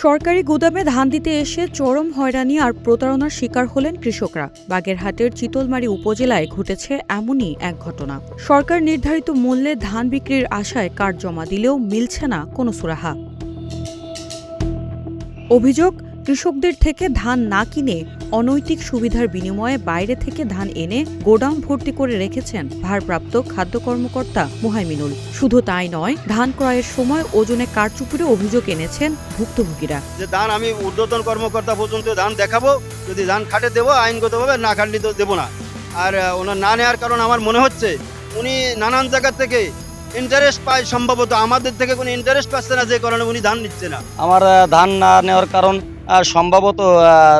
সরকারি গুদামে ধান দিতে এসে চরম হয়রানি আর প্রতারণার শিকার হলেন কৃষকরা। বাগেরহাটের চিতলমারী উপজেলায় ঘটেছে এমনই এক ঘটনা। সরকার নির্ধারিত মূল্যে ধান বিক্রির আশায় কার্ড জমা দিলেও মিলছে না কোনো সুরাহা। অভিযোগ, কৃষকদের থেকে ধান না কিনে অনৈতিক সুবিধার বিনিময়ে বাইরে থেকে ধান এনে গোডাউন ভর্তি করে রেখেছেন ভারপ্রাপ্ত খাদ্য কর্মকর্তা মুহাইমিনুল। শুধু তাই নয়, ধান ক্রয়ের সময় ওজনে কারচুপিরও অভিযোগ এনেছেন ভুক্তভোগীরা। যে ধান আমি ঊর্ধ্বতন কর্মকর্তা পর্যন্ত ধান দেখাবো, যদি ধান খাটে দেবো আইনগতভাবে, না খাটলে তো দেবো না। আর ওনার না নেওয়ার কারণ আমার মনে হচ্ছে উনি নানান জায়গা থেকে ইন্টারেস্ট পায়, সম্ভবত আমাদের থেকে কোনো ইন্টারেস্ট পাচ্ছে না, যে কারণে উনি ধান নিচ্ছে না। আমার ধান না নেওয়ার কারণ সম্ভবত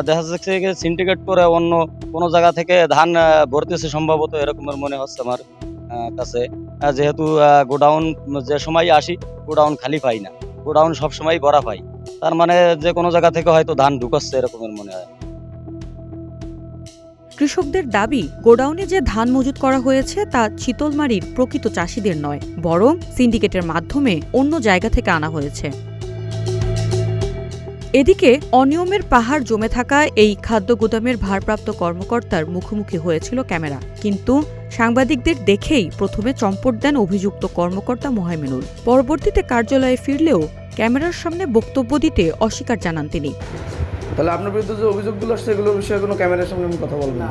দেখা যাচ্ছে সিন্ডিকেট করে অন্য কোনো জায়গা থেকে ধান ভরতেছে, সম্ভবত এরকমের মনে হচ্ছে আমার কাছে। যেহেতু গোডাউন যে সময় আসি গোডাউন খালি পাই না, গোডাউন সবসময় ভরা পাই, তার মানে যে কোনো জায়গা থেকে হয়তো ধান ঢুকাচ্ছে এরকমের মনে হয়। কৃষকদের দাবি, গোডাউনে যে ধান মজুত করা হয়েছে তা চিতলমারীর প্রকৃত চাষিদের নয়, বরং সিন্ডিকেটের মাধ্যমে অন্য জায়গা থেকে আনা হয়েছে। এদিকে অনিয়মের পাহাড় জমে থাকা এই খাদ্য গুদামের ভারপ্রাপ্ত কর্মকর্তার মুখোমুখি হয়েছিল ক্যামেরা, কিন্তু সাংবাদিকদের দেখেই প্রথমে চম্পট দেন অভিযুক্ত কর্মকর্তা মুহাইমিনুল। পরবর্তীতে কার্যালয়ে ফিরলেও ক্যামেরার সামনে বক্তব্য দিতে অস্বীকার জানান তিনি। তাহলে আপনার বিরুদ্ধে যে অভিযোগগুলো আসছে এগুলোর বিষয়ে কোনো ক্যামেরার সামনে আমি কথা বলবো না।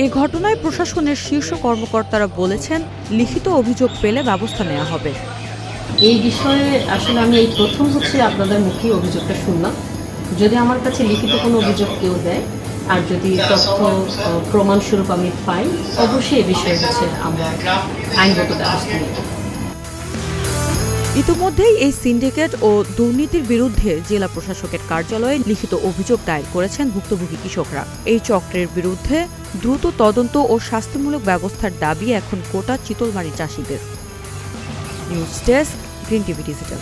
এ ঘটনায় প্রশাসনের শীর্ষ কর্মকর্তারা বলেছেন, লিখিত অভিযোগ পেলে ব্যবস্থা নেওয়া হবে। এই বিষয়ে আসলে আমি এই প্রথম আপনাদের মুখেই অভিযোগটা শুনলাম। যদি আমার কাছে লিখিত কোনো অভিযোগ কেউ দেয় আর যদি তথ্য প্রমাণস্বরূপ আমি পাই, অবশ্যই এ বিষয়ে আমরা আইনগত ব্যবস্থা নেব। ইতিমধ্যেই এই সিন্ডিকেট ও দুর্নীতির বিরুদ্ধে জেলা প্রশাসকের কার্যালয়ে লিখিত অভিযোগ দায়ের করেছেন ভুক্তভোগী কৃষকরা। এই চক্রের বিরুদ্ধে দ্রুত তদন্ত ও শাস্তিমূলক ব্যবস্থার দাবি এখন গোটা চিতলমারী চাষিদের। News desk, green TV digital.